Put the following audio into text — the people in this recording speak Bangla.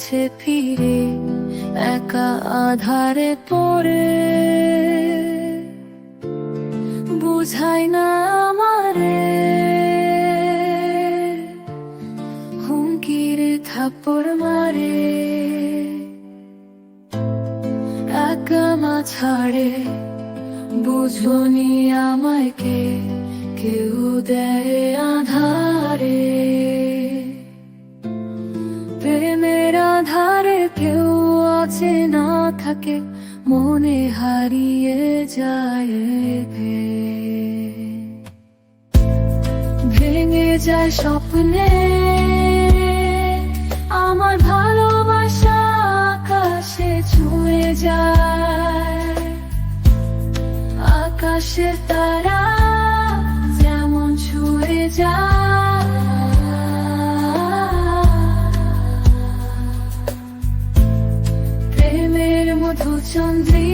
কাছে ফিরে একা আধারে পড়ে, বুঝাই না আমারে হুমকির থাপ্পড় মারে, একা মা ছাড়ে বুঝনি আমায় কে, কেউ দেয় আধারে, প্রেমের আধারে কেউ আছে না থাকে, মনে হারিয়ে যায় ভেঙে যায় স্বপ্নে আমার ভালোবাসা, আকাশে ছুঁয়ে যায়, আকাশের তারা যেমন ছুঁয়ে যায়, প্রেমের মধুচন্দ্রী